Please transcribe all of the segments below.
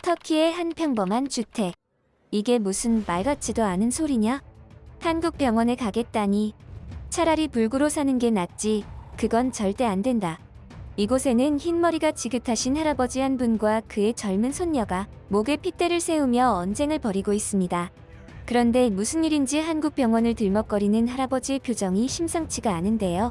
터키의 한 평범한 주택. 이게 무슨 말 같지도 않은 소리냐? 한국 병원에 가겠다니. 차라리 불구로 사는 게 낫지. 그건 절대 안 된다. 이곳에는 흰머리가 지긋하신 할아버지 한 분과 그의 젊은 손녀가 목에 핏대를 세우며 언쟁을 벌이고 있습니다. 그런데 무슨 일인지 한국 병원을 들먹거리는 할아버지의 표정이 심상치가 않은데요.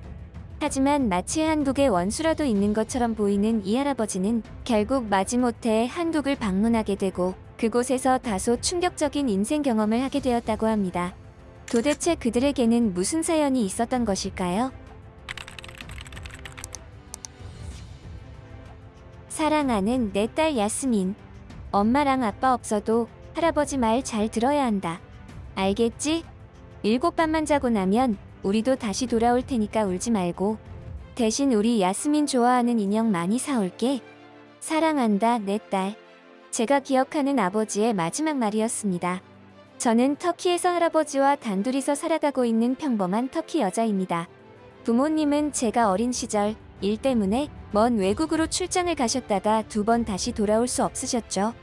하지만 마치 한국의 원수라도 있는 것처럼 보이는 이 할아버지는 결국 마지못해 한국을 방문하게 되고 그곳에서 다소 충격적인 인생 경험을 하게 되었다고 합니다. 도대체 그들에게는 무슨 사연이 있었던 것일까요? 사랑하는 내 딸 야스민. 엄마랑 아빠 없어도 할아버지 말 잘 들어야 한다. 알겠지? 7밤만 자고 나면 우리도 다시 돌아올 테니까 울지 말고. 대신 우리 야스민 좋아하는 인형 많이 사올게. 사랑한다, 내 딸. 제가 기억하는 아버지의 마지막 말이었습니다. 저는 터키에서 할아버지와 단둘이서 살아가고 있는 평범한 터키 여자입니다. 부모님은 제가 어린 시절 일 때문에 먼 외국으로 출장을 가셨다가 2번 다시 돌아올 수 없으셨죠.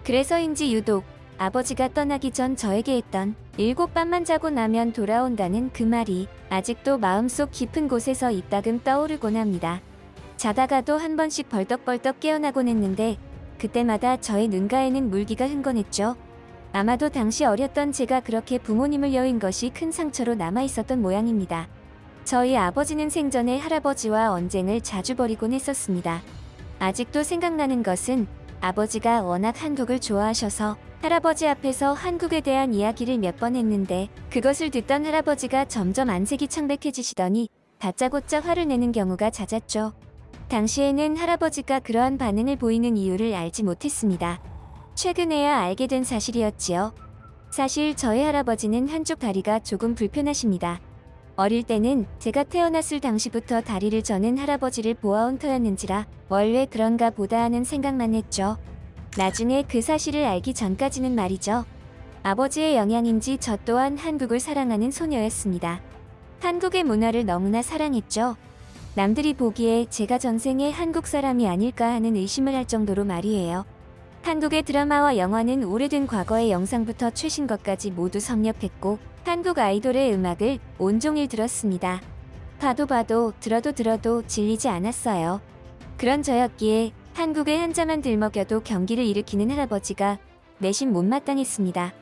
그래서인지 유독 아버지가 떠나기 전 저에게 했던 7밤만 자고 나면 돌아온다는 그 말이 아직도 마음속 깊은 곳에서 이따금 떠오르곤 합니다. 자다가도 한 번씩 벌떡벌떡 깨어나곤 했는데 그때마다 저의 눈가에는 물기가 흥건했죠. 아마도 당시 어렸던 제가 그렇게 부모님을 여인 것이 큰 상처로 남아있었던 모양입니다. 저희 아버지는 생전에 할아버지와 언쟁을 자주 벌이곤 했었습니다. 아직도 생각나는 것은 아버지가 워낙 한국을 좋아하셔서 할아버지 앞에서 한국에 대한 이야기를 몇 번 했는데 그것을 듣던 할아버지가 점점 안색이 창백해지시더니 다짜고짜 화를 내는 경우가 잦았죠. 당시에는 할아버지가 그러한 반응을 보이는 이유를 알지 못했습니다. 최근에야 알게 된 사실이었지요. 사실 저희 할아버지는 한쪽 다리가 조금 불편하십니다. 어릴 때는 제가 태어났을 당시부터 다리를 저는 할아버지를 보아온 터였는지라 원래 그런가 보다 하는 생각만 했죠. 나중에 그 사실을 알기 전까지는 말이죠. 아버지의 영향인지 저 또한 한국을 사랑하는 소녀였습니다. 한국의 문화를 너무나 사랑했죠. 남들이 보기에 제가 전생에 한국 사람이 아닐까 하는 의심을 할 정도로 말이에요. 한국의 드라마와 영화는 오래된 과거의 영상부터 최신 것까지 모두 섭렵했고 한국 아이돌의 음악을 온종일 들었습니다. 봐도 들어도 질리지 않았어요. 그런 저였기에 한국의 한 잔만 들먹여도 경기를 일으키는 할아버지가 내심 못마땅했습니다.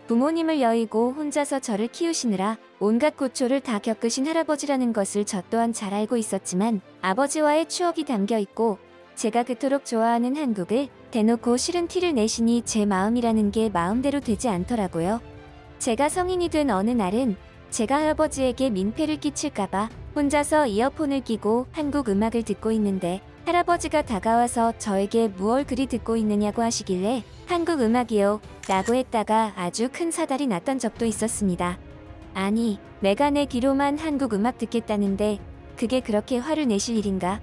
부모님을 여의고 혼자서 저를 키우시느라 온갖 고초를 다 겪으신 할아버지라는 것을 저 또한 잘 알고 있었지만 아버지와의 추억이 담겨있고 제가 그토록 좋아하는 한국을 대놓고 싫은 티를 내시니 제 마음이라는 게 마음대로 되지 않더라고요. 제가 성인이 된 어느 날은 제가 할아버지에게 민폐를 끼칠까봐 혼자서 이어폰을 끼고 한국 음악을 듣고 있는데 할아버지가 다가와서 저에게 무얼 그리 듣고 있느냐고 하시길래 한국 음악이요 라고 했다가 아주 큰 사달이 났던 적도 있었습니다. 아니, 내가 내 귀로만 한국 음악 듣겠다는데 그게 그렇게 화를 내실 일인가?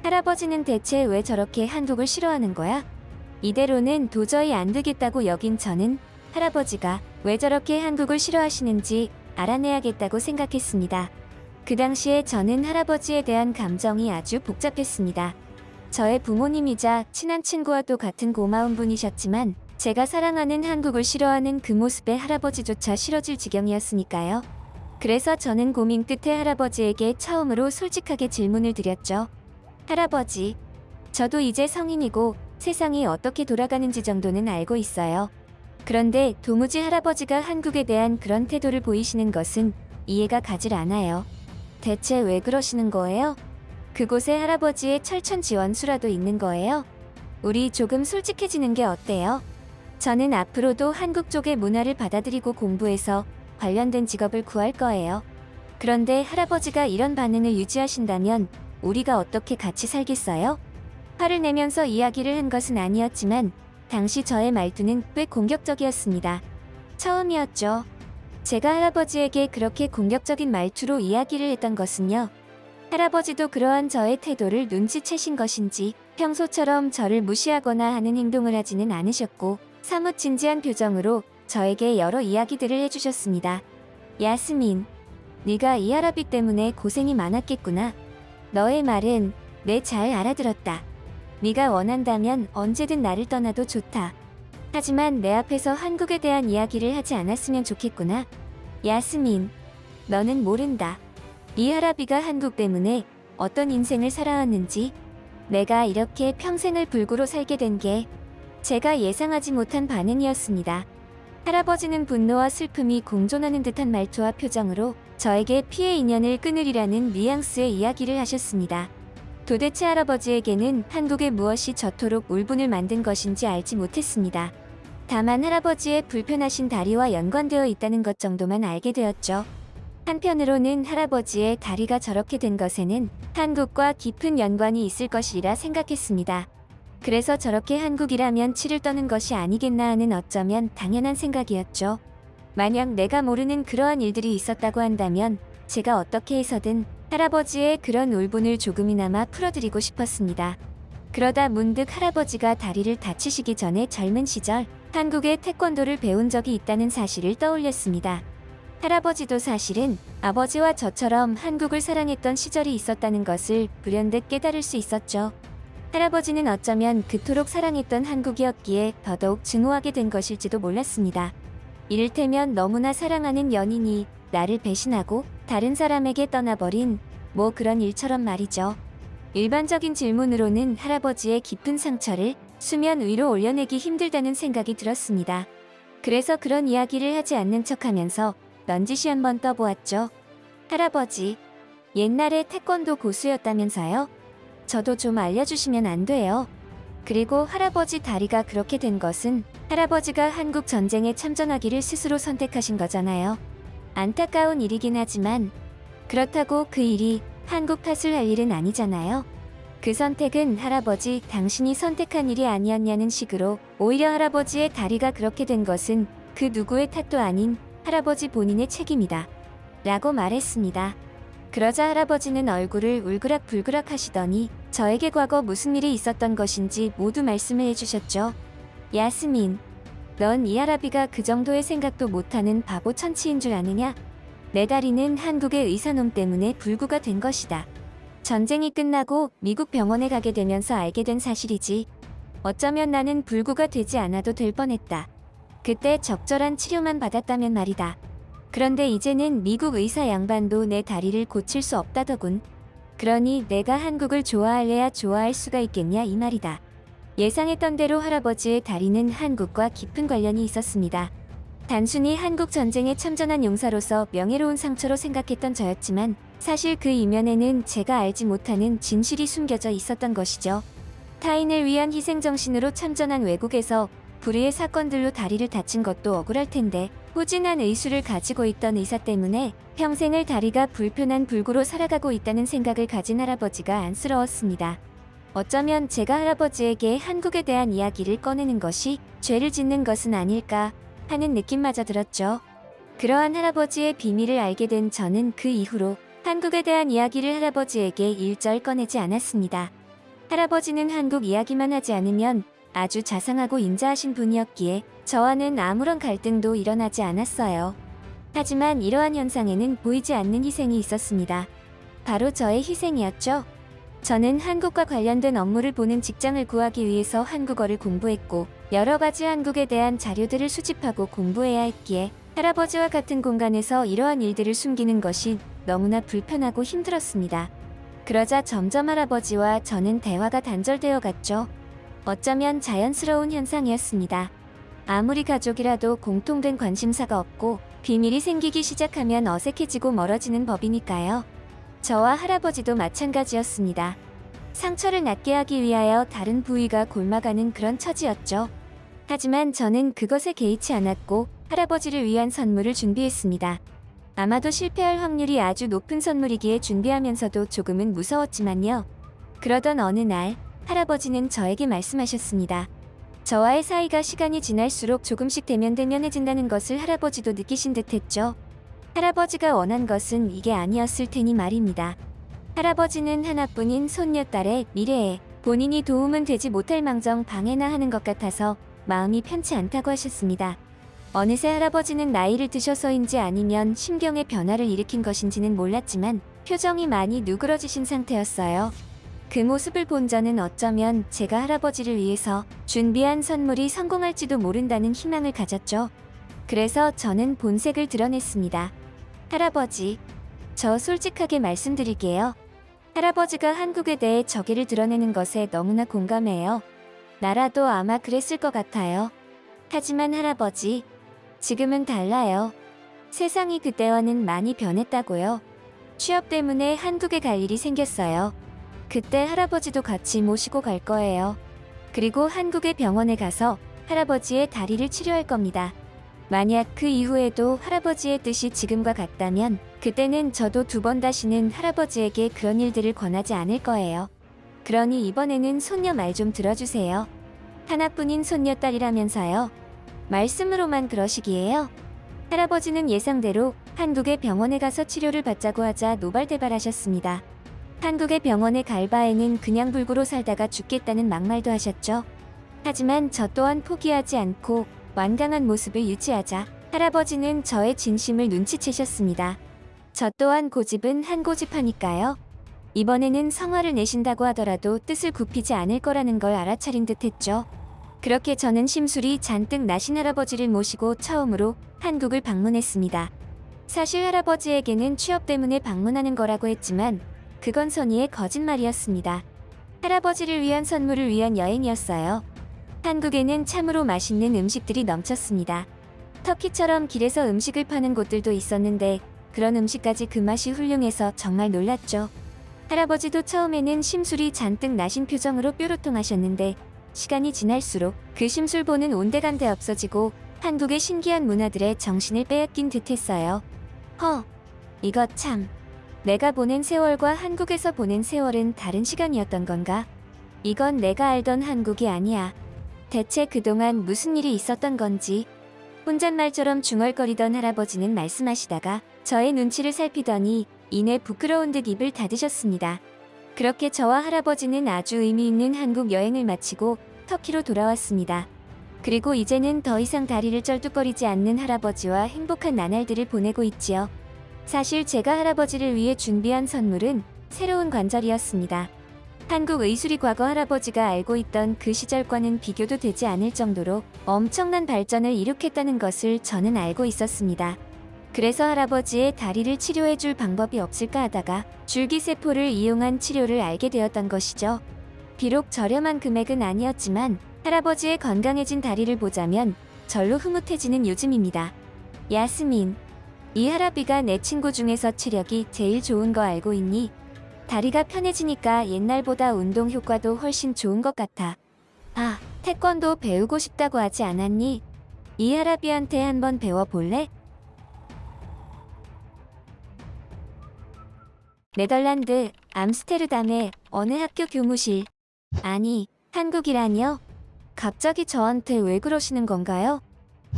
할아버지는 대체 왜 저렇게 한국을 싫어하는 거야? 이대로는 도저히 안 되겠다고 여긴 저는 할아버지가 왜 저렇게 한국을 싫어하시는지 알아내야겠다고 생각했습니다. 그 당시에 저는 할아버지에 대한 감정이 아주 복잡했습니다. 저의 부모님이자 친한 친구와도 같은 고마운 분이셨지만 제가 사랑하는 한국을 싫어하는 그 모습에 할아버지조차 싫어질 지경이었으니까요. 그래서 저는 고민 끝에 할아버지에게 처음으로 솔직하게 질문을 드렸죠. 할아버지, 저도 이제 성인이고 세상이 어떻게 돌아가는지 정도는 알고 있어요. 그런데 도무지 할아버지가 한국에 대한 그런 태도를 보이시는 것은 이해가 가질 않아요. 대체 왜 그러시는 거예요? 그곳에 할아버지의 철천지원수라도 있는 거예요? 우리 조금 솔직해지는 게 어때요? 저는 앞으로도 한국 쪽의 문화를 받아들이고 공부해서 관련된 직업을 구할 거예요. 그런데 할아버지가 이런 반응을 유지하신다면 우리가 어떻게 같이 살겠어요? 화를 내면서 이야기를 한 것은 아니었지만 당시 저의 말투는 꽤 공격적이었습니다. 처음이었죠. 제가 할아버지에게 그렇게 공격적인 말투로 이야기를 했던 것은요. 할아버지도 그러한 저의 태도를 눈치채신 것인지 평소처럼 저를 무시하거나 하는 행동을 하지는 않으셨고 사뭇 진지한 표정으로 저에게 여러 이야기들을 해주셨습니다. 야스민, 네가 이 할아비 때문에 고생이 많았겠구나. 너의 말은 내 잘 알아들었다. 네가 원한다면 언제든 나를 떠나도 좋다. 하지만 내 앞에서 한국에 대한 이야기를 하지 않았으면 좋겠구나. 야스민, 너는 모른다. 이 할아비가 한국 때문에 어떤 인생을 살아왔는지. 내가 이렇게 평생을 불구로 살게 된 게 제가 예상하지 못한 반응이었습니다. 할아버지는 분노와 슬픔이 공존하는 듯한 말투와 표정으로 저에게 피해 인연을 끊으리라는 뉘앙스의 이야기를 하셨습니다. 도대체 할아버지에게는 한국에 무엇이 저토록 울분을 만든 것인지 알지 못했습니다. 다만 할아버지의 불편하신 다리와 연관되어 있다는 것 정도만 알게 되었죠. 한편으로는 할아버지의 다리가 저렇게 된 것에는 한국과 깊은 연관이 있을 것이라 생각했습니다. 그래서 저렇게 한국이라면 치를 떠는 것이 아니겠나 하는 어쩌면 당연한 생각이었죠. 만약 내가 모르는 그러한 일들이 있었다고 한다면 제가 어떻게 해서든 할아버지의 그런 울분을 조금이나마 풀어드리고 싶었습니다. 그러다 문득 할아버지가 다리를 다치시기 전에 젊은 시절 한국에 태권도를 배운 적이 있다는 사실을 떠올렸습니다. 할아버지도 사실은 아버지와 저처럼 한국을 사랑했던 시절이 있었다는 것을 불현듯 깨달을 수 있었죠. 할아버지는 어쩌면 그토록 사랑했던 한국이었기에 더더욱 증오하게 된 것일지도 몰랐습니다. 이를테면 너무나 사랑하는 연인이 나를 배신하고 다른 사람에게 떠나버린 뭐 그런 일처럼 말이죠. 일반적인 질문으로는 할아버지의 깊은 상처를 수면 위로 올려내기 힘들다는 생각이 들었습니다. 그래서 그런 이야기를 하지 않는 척하면서 넌지시 한번 떠보았죠. 할아버지, 옛날에 태권도 고수였다면서요? 저도 좀 알려주시면 안 돼요? 그리고 할아버지 다리가 그렇게 된 것은 할아버지가 한국 전쟁에 참전하기를 스스로 선택하신 거잖아요. 안타까운 일이긴 하지만 그렇다고 그 일이 한국 탓을 할 일은 아니잖아요. 그 선택은 할아버지 당신이 선택한 일이 아니었냐는 식으로 오히려 할아버지의 다리가 그렇게 된 것은 그 누구의 탓도 아닌 할아버지 본인의 책임이다. 라고 말했습니다. 그러자 할아버지는 얼굴을 울그락불그락 하시더니 저에게 과거 무슨 일이 있었던 것인지 모두 말씀을 해주셨죠. 야스민, 넌 이 할아비가 그 정도의 생각도 못하는 바보 천치인 줄 아느냐? 내 다리는 한국의 의사놈 때문에 불구가 된 것이다. 전쟁이 끝나고 미국 병원에 가게 되면서 알게 된 사실이지. 어쩌면 나는 불구가 되지 않아도 될 뻔했다. 그때 적절한 치료만 받았다면 말이다. 그런데 이제는 미국 의사 양반도 내 다리를 고칠 수 없다더군. 그러니 내가 한국을 좋아할래야 좋아할 수가 있겠냐 이 말이다. 예상했던 대로 할아버지의 다리는 한국과 깊은 관련이 있었습니다. 단순히 한국 전쟁에 참전한 용사로서 명예로운 상처로 생각했던 저였지만 사실 그 이면에는 제가 알지 못하는 진실이 숨겨져 있었던 것이죠. 타인을 위한 희생정신으로 참전한 외국에서 불의의 사건들로 다리를 다친 것도 억울할 텐데 후진한 의술을 가지고 있던 의사 때문에 평생을 다리가 불편한 불구로 살아가고 있다는 생각을 가진 할아버지가 안쓰러웠습니다. 어쩌면 제가 할아버지에게 한국에 대한 이야기를 꺼내는 것이 죄를 짓는 것은 아닐까 하는 느낌마저 들었죠. 그러한 할아버지의 비밀을 알게 된 저는 그 이후로 한국에 대한 이야기를 할아버지에게 일절 꺼내지 않았습니다. 할아버지는 한국 이야기만 하지 않으면 아주 자상하고 인자하신 분이었기에 저와는 아무런 갈등도 일어나지 않았어요. 하지만 이러한 현상에는 보이지 않는 희생이 있었습니다. 바로 저의 희생이었죠. 저는 한국과 관련된 업무를 보는 직장을 구하기 위해서 한국어를 공부했고 여러 가지 한국에 대한 자료들을 수집하고 공부해야 했기에 할아버지와 같은 공간에서 이러한 일들을 숨기는 것이 너무나 불편하고 힘들었습니다. 그러자 점점 할아버지와 저는 대화가 단절되어 갔죠. 어쩌면 자연스러운 현상이었습니다. 아무리 가족이라도 공통된 관심사가 없고 비밀이 생기기 시작하면 어색해지고 멀어지는 법이니까요. 저와 할아버지도 마찬가지였습니다. 상처를 낫게 하기 위하여 다른 부위가 골마가는 그런 처지였죠. 하지만 저는 그것에 개의치 않았고 할아버지를 위한 선물을 준비했습니다. 아마도 실패할 확률이 아주 높은 선물이기에 준비하면서도 조금은 무서웠지만요. 그러던 어느 날 할아버지는 저에게 말씀하셨습니다. 저와의 사이가 시간이 지날수록 조금씩 대면대면해진다는 것을 할아버지도 느끼신 듯했죠. 할아버지가 원한 것은 이게 아니었을 테니 말입니다. 할아버지는 하나뿐인 손녀딸의 미래에 본인이 도움은 되지 못할 망정 방해나 하는 것 같아서 마음이 편치 않다고 하셨습니다. 어느새 할아버지는 나이를 드셔서인지 아니면 심경의 변화를 일으킨 것인지는 몰랐지만 표정이 많이 누그러지신 상태였어요. 그 모습을 본 저는 어쩌면 제가 할아버지를 위해서 준비한 선물이 성공할지도 모른다는 희망을 가졌죠. 그래서 저는 본색을 드러냈습니다. 할아버지, 저 솔직하게 말씀드릴게요. 할아버지가 한국에 대해 저기를 드러내는 것에 너무나 공감해요. 나라도 아마 그랬을 것 같아요. 하지만 할아버지, 지금은 달라요. 세상이 그때와는 많이 변했다고요. 취업 때문에 한국에 갈 일이 생겼어요. 그때 할아버지도 같이 모시고 갈 거예요. 그리고 한국의 병원에 가서 할아버지의 다리를 치료할 겁니다. 만약 그 이후에도 할아버지의 뜻이 지금과 같다면 그때는 저도 2번 다시는 할아버지에게 그런 일들을 권하지 않을 거예요. 그러니 이번에는 손녀 말 좀 들어주세요. 하나뿐인 손녀딸이라면서요. 말씀으로만 그러시기에요. 할아버지는 예상대로 한국의 병원에 가서 치료를 받자고 하자 노발대발하셨습니다. 한국의 병원에 갈 바에는 그냥 불구로 살다가 죽겠다는 막말도 하셨죠. 하지만 저 또한 포기하지 않고 완강한 모습을 유지하자 할아버지는 저의 진심을 눈치채셨습니다. 저 또한 고집은 한 고집하니까요. 이번에는 성화를 내신다고 하더라도 뜻을 굽히지 않을 거라는 걸 알아차린 듯 했죠. 그렇게 저는 심술이 잔뜩 나신 할아버지를 모시고 처음으로 한국을 방문했습니다. 사실 할아버지에게는 취업 때문에 방문하는 거라고 했지만 그건 선의의 거짓말이었습니다. 할아버지를 위한 선물을 위한 여행이었어요. 한국에는 참으로 맛있는 음식들이 넘쳤습니다. 터키처럼 길에서 음식을 파는 곳들도 있었는데 그런 음식까지 그 맛이 훌륭해서 정말 놀랐죠. 할아버지도 처음에는 심술이 잔뜩 나신 표정으로 뾰로통하셨는데 시간이 지날수록 그 심술 보는 온데간데 없어지고 한국의 신기한 문화들에 정신을 빼앗긴 듯했어요. 이거 참. 내가 보낸 세월과 한국에서 보낸 세월은 다른 시간이었던 건가? 이건 내가 알던 한국이 아니야. 대체 그동안 무슨 일이 있었던 건지. 혼잣말처럼 중얼거리던 할아버지는 말씀하시다가 저의 눈치를 살피더니 이내 부끄러운 듯 입을 닫으셨습니다. 그렇게 저와 할아버지는 아주 의미 있는 한국 여행을 마치고 터키로 돌아왔습니다. 그리고 이제는 더 이상 다리를 쩔뚝거리지 않는 할아버지와 행복한 나날들을 보내고 있지요. 사실 제가 할아버지를 위해 준비한 선물은 새로운 관절이었습니다. 한국 의술이 과거 할아버지가 알고 있던 그 시절과는 비교도 되지 않을 정도로 엄청난 발전을 이룩했다는 것을 저는 알고 있었습니다. 그래서 할아버지의 다리를 치료해줄 방법이 없을까 하다가 줄기세포를 이용한 치료를 알게 되었던 것이죠. 비록 저렴한 금액은 아니었지만 할아버지의 건강해진 다리를 보자면 절로 흐뭇해지는 요즘입니다. 야스민, 이 할아비가 내 친구 중에서 체력이 제일 좋은 거 알고 있니? 다리가 편해지니까 옛날보다 운동 효과도 훨씬 좋은 것 같아. 태권도 배우고 싶다고 하지 않았니? 이 할아비한테 한번 배워볼래? 네덜란드, 암스테르담의 어느 학교 교무실. 아니, 한국이라니요? 갑자기 저한테 왜 그러시는 건가요?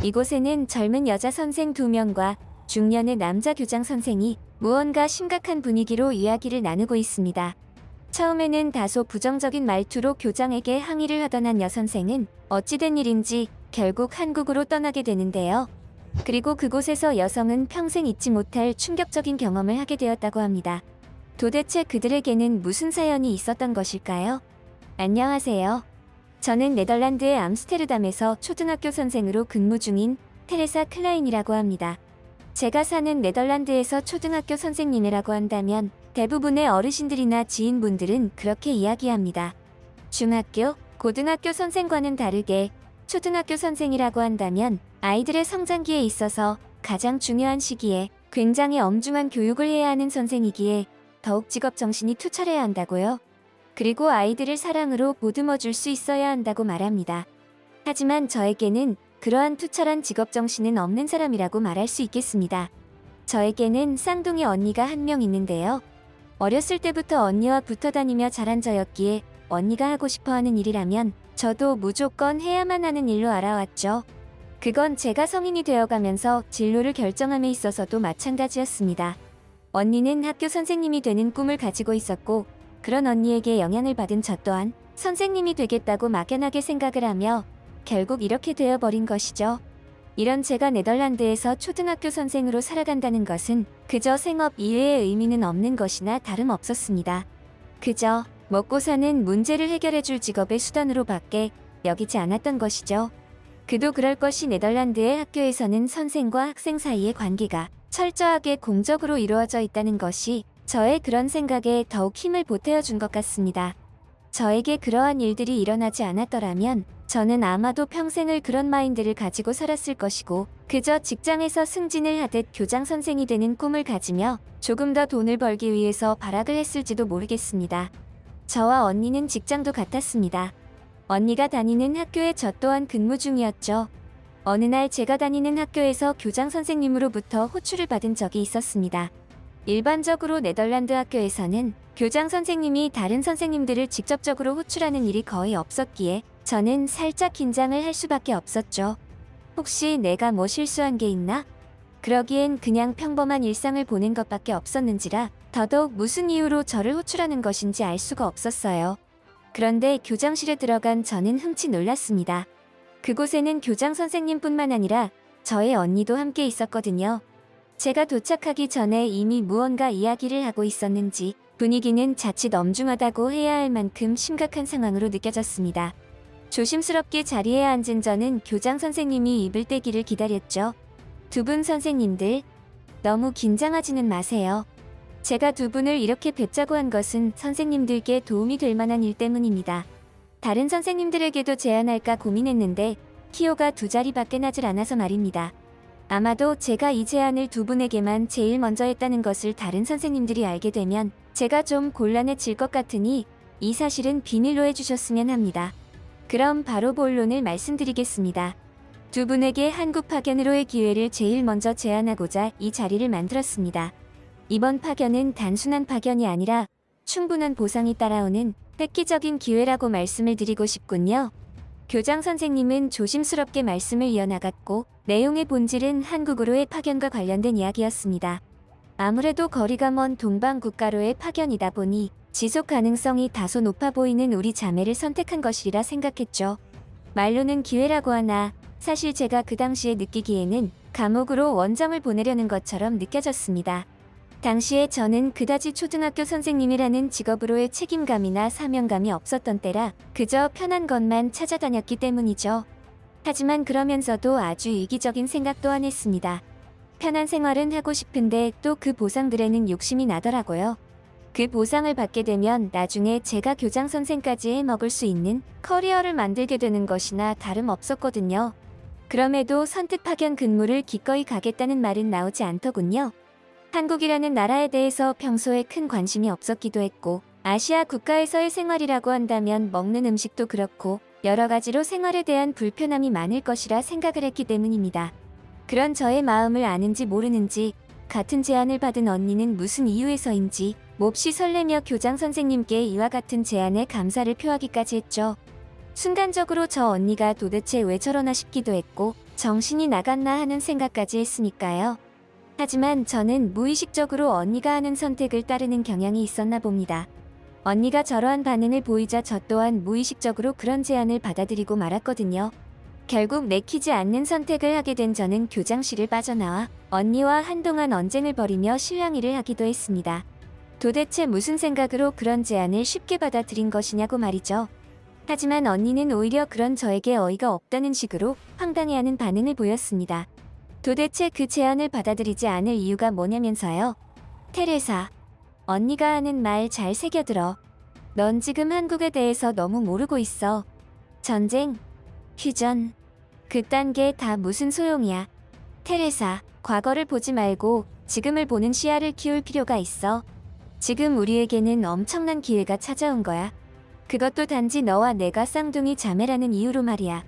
이곳에는 젊은 여자 선생 2명과 중년의 남자 교장 선생이 무언가 심각한 분위기로 이야기를 나누고 있습니다. 처음에는 다소 부정적인 말투로 교장에게 항의를 하던 한 여선생은 어찌된 일인지 결국 한국으로 떠나게 되는데요. 그리고 그곳에서 여성은 평생 잊지 못할 충격적인 경험을 하게 되었다고 합니다. 도대체 그들에게는 무슨 사연이 있었던 것일까요? 안녕하세요. 저는 네덜란드의 암스테르담에서 초등학교 선생으로 근무 중인 테레사 클라인이라고 합니다. 제가 사는 네덜란드에서 초등학교 선생님이라고 한다면 대부분의 어르신들이나 지인분들은 그렇게 이야기합니다. 중학교, 고등학교 선생과는 다르게 초등학교 선생이라고 한다면 아이들의 성장기에 있어서 가장 중요한 시기에 굉장히 엄중한 교육을 해야 하는 선생이기에 더욱 직업 정신이 투철해야 한다고요. 그리고 아이들을 사랑으로 보듬어 줄 수 있어야 한다고 말합니다. 하지만 저에게는 그러한 투철한 직업 정신은 없는 사람이라고 말할 수 있겠습니다. 저에게는 쌍둥이 언니가 한 명 있는데요. 어렸을 때부터 언니와 붙어 다니며 자란 저였기에 언니가 하고 싶어 하는 일이라면 저도 무조건 해야만 하는 일로 알아왔죠. 그건 제가 성인이 되어가면서 진로를 결정함에 있어서도 마찬가지였습니다. 언니는 학교 선생님이 되는 꿈을 가지고 있었고 그런 언니에게 영향을 받은 저 또한 선생님이 되겠다고 막연하게 생각을 하며 결국 이렇게 되어버린 것이죠. 이런 제가 네덜란드에서 초등학교 선생으로 살아간다는 것은 그저 생업 이외의 의미는 없는 것이나 다름없었습니다. 그저 먹고 사는 문제를 해결해줄 직업의 수단으로 밖에 여기지 않았던 것이죠. 그도 그럴 것이 네덜란드의 학교에서는 선생과 학생 사이의 관계가 철저하게 공적으로 이루어져 있다는 것이 저의 그런 생각에 더욱 힘을 보태어준 것 같습니다. 저에게 그러한 일들이 일어나지 않았더라면 저는 아마도 평생을 그런 마인드를 가지고 살았을 것이고 그저 직장에서 승진을 하듯 교장 선생이 되는 꿈을 가지며 조금 더 돈을 벌기 위해서 발악을 했을지도 모르겠습니다. 저와 언니는 직장도 같았습니다. 언니가 다니는 학교에 저 또한 근무 중이었죠. 어느 날 제가 다니는 학교에서 교장 선생님으로부터 호출을 받은 적이 있었습니다. 일반적으로 네덜란드 학교에서는 교장 선생님이 다른 선생님들을 직접적으로 호출하는 일이 거의 없었기에 저는 살짝 긴장을 할 수밖에 없었죠. 혹시 내가 뭐 실수한 게 있나? 그러기엔 그냥 평범한 일상을 보낸 것밖에 없었는지라 더더욱 무슨 이유로 저를 호출하는 것인지 알 수가 없었어요. 그런데 교장실에 들어간 저는 흠칫 놀랐습니다. 그곳에는 교장 선생님뿐만 아니라 저의 언니도 함께 있었거든요. 제가 도착하기 전에 이미 무언가 이야기를 하고 있었는지 분위기는 자칫 엄중하다고 해야 할 만큼 심각한 상황으로 느껴졌습니다. 조심스럽게 자리에 앉은 저는 교장 선생님이 입을 떼기를 기다렸죠. 두 분 선생님들, 너무 긴장하지는 마세요. 제가 두 분을 이렇게 뵙자고 한 것은 선생님들께 도움이 될 만한 일 때문입니다. 다른 선생님들에게도 제안할까 고민했는데 키오가 두 자리밖에 나질 않아서 말입니다. 아마도 제가 이 제안을 두 분에게만 제일 먼저 했다는 것을 다른 선생님들이 알게 되면 제가 좀 곤란해질 것 같으니 이 사실은 비밀로 해주셨으면 합니다. 그럼 바로 본론을 말씀드리겠습니다. 두 분에게 한국 파견으로의 기회를 제일 먼저 제안하고자 이 자리를 만들었습니다. 이번 파견은 단순한 파견이 아니라 충분한 보상이 따라오는 획기적인 기회라고 말씀을 드리고 싶군요. 교장 선생님은 조심스럽게 말씀을 이어나갔고 내용의 본질은 한국으로의 파견과 관련된 이야기였습니다. 아무래도 거리가 먼 동방 국가로의 파견이다 보니 지속 가능성이 다소 높아 보이는 우리 자매를 선택한 것이라 생각했죠. 말로는 기회라고 하나 사실 제가 그 당시에 느끼기에는 감옥으로 원정을 보내려는 것처럼 느껴졌습니다. 당시에 저는 그다지 초등학교 선생님이라는 직업으로의 책임감이나 사명감이 없었던 때라 그저 편한 것만 찾아다녔기 때문이죠. 하지만 그러면서도 아주 이기적인 생각 또한 했습니다. 편한 생활은 하고 싶은데 또 그 보상들에는 욕심이 나더라고요. 그 보상을 받게 되면 나중에 제가 교장 선생까지 해먹을 수 있는 커리어를 만들게 되는 것이나 다름없었거든요. 그럼에도 선뜻 파견 근무를 기꺼이 가겠다는 말은 나오지 않더군요. 한국이라는 나라에 대해서 평소에 큰 관심이 없었기도 했고 아시아 국가에서의 생활이라고 한다면 먹는 음식도 그렇고 여러 가지로 생활에 대한 불편함이 많을 것이라 생각을 했기 때문입니다. 그런 저의 마음을 아는지 모르는지 같은 제안을 받은 언니는 무슨 이유에서인지 몹시 설레며 교장 선생님께 이와 같은 제안에 감사를 표하기까지 했죠. 순간적으로 저 언니가 도대체 왜 저러나 싶기도 했고 정신이 나갔나 하는 생각까지 했으니까요. 하지만 저는 무의식적으로 언니가 하는 선택을 따르는 경향이 있었나 봅니다. 언니가 저러한 반응을 보이자 저 또한 무의식적으로 그런 제안을 받아들이고 말았거든요. 결국 내키지 않는 선택을 하게 된 저는 교장실을 빠져나와 언니와 한동안 언쟁을 벌이며 실랑이를 하기도 했습니다. 도대체 무슨 생각으로 그런 제안을 쉽게 받아들인 것이냐고 말이죠. 하지만 언니는 오히려 그런 저에게 어이가 없다는 식으로 황당해하는 반응을 보였습니다. 도대체 그 제안을 받아들이지 않을 이유가 뭐냐면서요. 테레사, 언니가 하는 말 잘 새겨들어. 넌 지금 한국에 대해서 너무 모르고 있어. 전쟁, 휴전, 그딴 게 다 무슨 소용이야. 테레사, 과거를 보지 말고 지금을 보는 시야를 키울 필요가 있어. 지금 우리에게는 엄청난 기회가 찾아온 거야. 그것도 단지 너와 내가 쌍둥이 자매라는 이유로 말이야.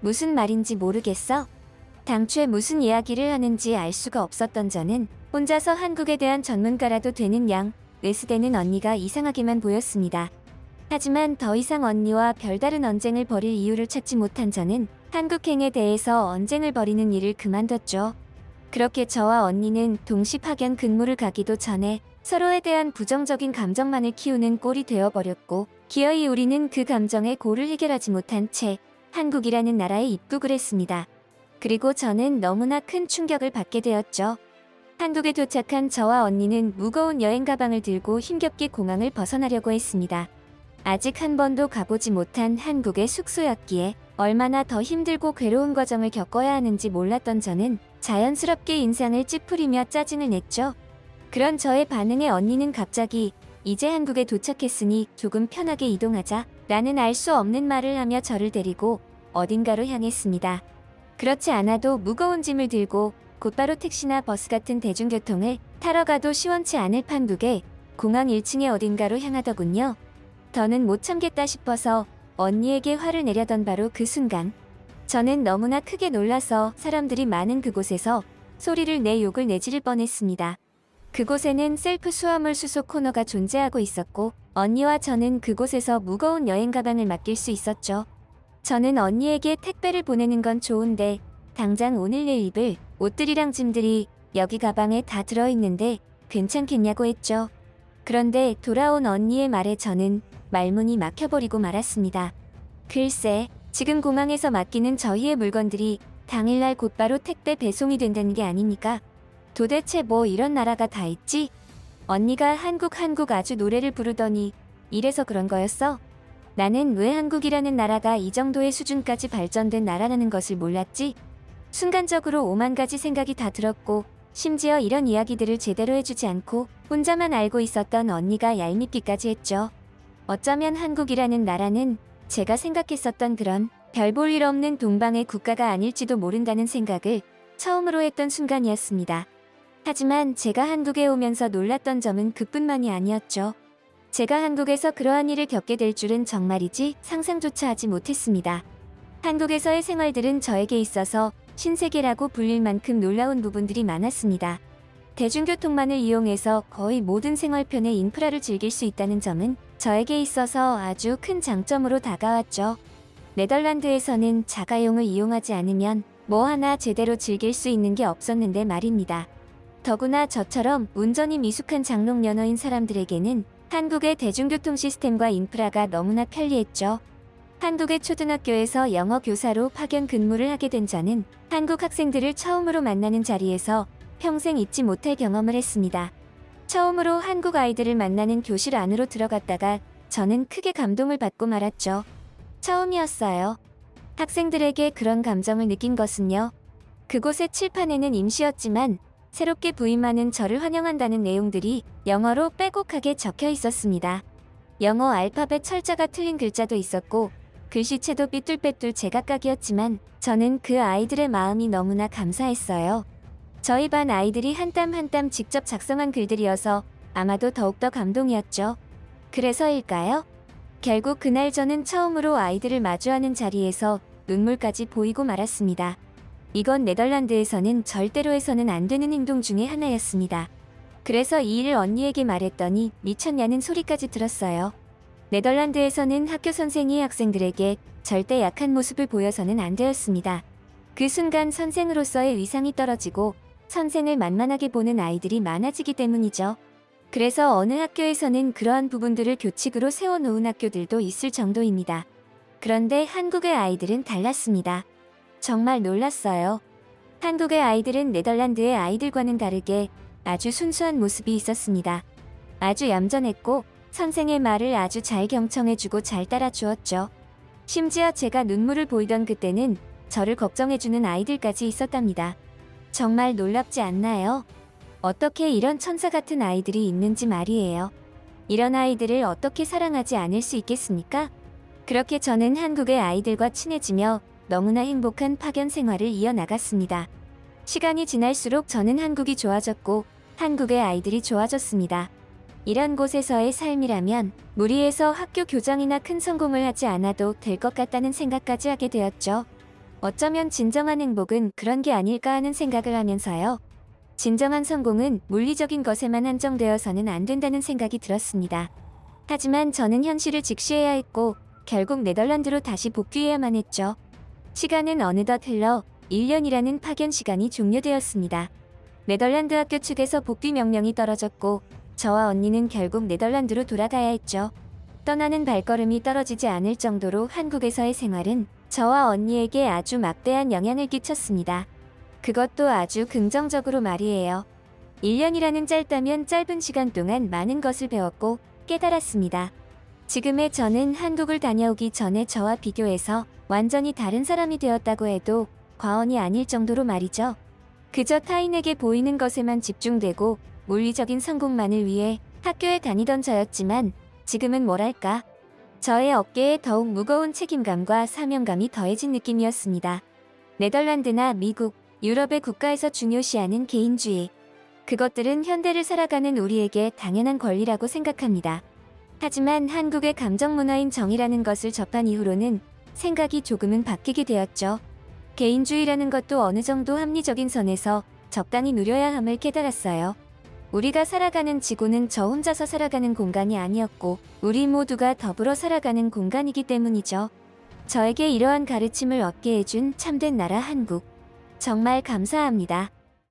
무슨 말인지 모르겠어? 당초에 무슨 이야기를 하는지 알 수가 없었던 저는 혼자서 한국에 대한 전문가라도 되는 양 으스대는 언니가 이상하게만 보였습니다. 하지만 더 이상 언니와 별다른 언쟁을 벌일 이유를 찾지 못한 저는 한국행에 대해서 언쟁을 벌이는 일을 그만뒀죠. 그렇게 저와 언니는 동시 파견 근무를 가기도 전에 서로에 대한 부정적인 감정만을 키우는 꼴이 되어버렸고 기어이 우리는 그 감정의 골을 해결하지 못한 채 한국이라는 나라에 입국을 했습니다. 그리고 저는 너무나 큰 충격을 받게 되었죠. 한국에 도착한 저와 언니는 무거운 여행 가방을 들고 힘겹게 공항을 벗어나려고 했습니다. 아직 한 번도 가보지 못한 한국의 숙소였기에 얼마나 더 힘들고 괴로운 과정을 겪어야 하는지 몰랐던 저는 자연스럽게 인상을 찌푸리며 짜증을 냈죠. 그런 저의 반응에 언니는 갑자기 이제 한국에 도착했으니 조금 편하게 이동하자 라는 알 수 없는 말을 하며 저를 데리고 어딘가로 향했습니다. 그렇지 않아도 무거운 짐을 들고 곧바로 택시나 버스 같은 대중교통을 타러 가도 시원치 않을 판국에 공항 1층의 어딘가로 향하더군요. 더는 못 참겠다 싶어서 언니에게 화를 내려던 바로 그 순간 저는 너무나 크게 놀라서 사람들이 많은 그곳에서 소리를 내 욕을 내지를 뻔했습니다. 그곳에는 셀프 수화물 수속 코너가 존재하고 있었고 언니와 저는 그곳에서 무거운 여행 가방을 맡길 수 있었죠. 저는 언니에게 택배를 보내는 건 좋은데 당장 오늘 내일 입을 옷들이랑 짐들이 여기 가방에 다 들어있는데 괜찮겠냐고 했죠. 그런데 돌아온 언니의 말에 저는 말문이 막혀버리고 말았습니다. 글쎄, 지금 공항에서 맡기는 저희의 물건들이 당일날 곧바로 택배 배송이 된다는 게 아닙니까? 도대체 뭐 이런 나라가 다 있지? 언니가 한국 아주 노래를 부르더니 이래서 그런 거였어? 나는 왜 한국이라는 나라가 이 정도의 수준까지 발전된 나라라는 것을 몰랐지? 순간적으로 오만 가지 생각이 다 들었고 심지어 이런 이야기들을 제대로 해주지 않고 혼자만 알고 있었던 언니가 얄밉기까지 했죠. 어쩌면 한국이라는 나라는 제가 생각했었던 그런 별 볼 일 없는 동방의 국가가 아닐지도 모른다는 생각을 처음으로 했던 순간이었습니다. 하지만 제가 한국에 오면서 놀랐던 점은 그뿐만이 아니었죠. 제가 한국에서 그러한 일을 겪게 될 줄은 정말이지 상상조차 하지 못했습니다. 한국에서의 생활들은 저에게 있어서 신세계라고 불릴 만큼 놀라운 부분들이 많았습니다. 대중교통만을 이용해서 거의 모든 생활편의 인프라를 즐길 수 있다는 점은 저에게 있어서 아주 큰 장점으로 다가왔죠. 네덜란드에서는 자가용을 이용하지 않으면 뭐 하나 제대로 즐길 수 있는 게 없었는데 말입니다. 더구나 저처럼 운전이 미숙한 장롱 면허인 사람들에게는 한국의 대중교통 시스템과 인프라가 너무나 편리했죠. 한국의 초등학교에서 영어 교사로 파견 근무를 하게 된 저는 한국 학생들을 처음으로 만나는 자리에서 평생 잊지 못할 경험을 했습니다. 처음으로 한국 아이들을 만나는 교실 안으로 들어갔다가 저는 크게 감동을 받고 말았죠. 처음이었어요. 학생들에게 그런 감정을 느낀 것은요. 그곳의 칠판에는 임시였지만 새롭게 부임하는 저를 환영한다는 내용들이 영어로 빼곡하게 적혀 있었습니다. 영어 알파벳 철자가 틀린 글자도 있었고 글씨체도 삐뚤빼뚤 제각각이었지만 저는 그 아이들의 마음이 너무나 감사했어요. 저희 반 아이들이 한 땀 한 땀 직접 작성한 글들이어서 아마도 더욱더 감동이었죠. 그래서일까요? 결국 그날 저는 처음으로 아이들을 마주하는 자리에서 눈물까지 보이고 말았습니다. 이건 네덜란드에서는 절대로 해서는 안 되는 행동 중에 하나였습니다. 그래서 이 일을 언니에게 말했더니 미쳤냐는 소리까지 들었어요. 네덜란드에서는 학교 선생이 학생들에게 절대 약한 모습을 보여서는 안 되었습니다. 그 순간 선생으로서의 위상이 떨어지고 선생을 만만하게 보는 아이들이 많아지기 때문이죠. 그래서 어느 학교에서는 그러한 부분들을 교칙으로 세워놓은 학교들도 있을 정도입니다. 그런데 한국의 아이들은 달랐습니다. 정말 놀랐어요. 한국의 아이들은 네덜란드의 아이들과는 다르게 아주 순수한 모습이 있었습니다. 아주 얌전했고 선생의 말을 아주 잘 경청해주고 잘 따라주었죠. 심지어 제가 눈물을 보이던 그때는 저를 걱정해주는 아이들까지 있었답니다. 정말 놀랍지 않나요? 어떻게 이런 천사 같은 아이들이 있는지 말이에요. 이런 아이들을 어떻게 사랑하지 않을 수 있겠습니까? 그렇게 저는 한국의 아이들과 친해지며 너무나 행복한 파견 생활을 이어나갔습니다. 시간이 지날수록 저는 한국이 좋아졌고 한국의 아이들이 좋아졌습니다. 이런 곳에서의 삶이라면 무리해서 학교 교장이나 큰 성공을 하지 않아도 될 것 같다는 생각까지 하게 되었죠. 어쩌면 진정한 행복은 그런 게 아닐까 하는 생각을 하면서요. 진정한 성공은 물리적인 것에만 한정되어서는 안 된다는 생각이 들었습니다. 하지만 저는 현실을 직시해야 했고 결국 네덜란드로 다시 복귀해야만 했죠. 시간은 어느덧 흘러 1년이라는 파견 시간이 종료되었습니다. 네덜란드 학교 측에서 복귀 명령이 떨어졌고 저와 언니는 결국 네덜란드로 돌아가야 했죠. 떠나는 발걸음이 떨어지지 않을 정도로 한국에서의 생활은 저와 언니에게 아주 막대한 영향을 끼쳤습니다. 그것도 아주 긍정적으로 말이에요. 1년이라는 짧다면 짧은 시간 동안 많은 것을 배웠고 깨달았습니다. 지금의 저는 한국을 다녀오기 전에 저와 비교해서 완전히 다른 사람이 되었다고 해도 과언이 아닐 정도로 말이죠. 그저 타인에게 보이는 것에만 집중되고 물리적인 성공만을 위해 학교에 다니던 저였지만 지금은 뭐랄까. 저의 어깨에 더욱 무거운 책임감과 사명감이 더해진 느낌이었습니다. 네덜란드나 미국, 유럽의 국가에서 중요시하는 개인주의. 그것들은 현대를 살아가는 우리에게 당연한 권리라고 생각합니다. 하지만 한국의 감정문화인 정의라는 것을 접한 이후로는 생각이 조금은 바뀌게 되었죠. 개인주의라는 것도 어느 정도 합리적인 선에서 적당히 누려야 함을 깨달았어요. 우리가 살아가는 지구는 저 혼자서 살아가는 공간이 아니었고 우리 모두가 더불어 살아가는 공간이기 때문이죠. 저에게 이러한 가르침을 얻게 해준 참된 나라 한국. 정말 감사합니다.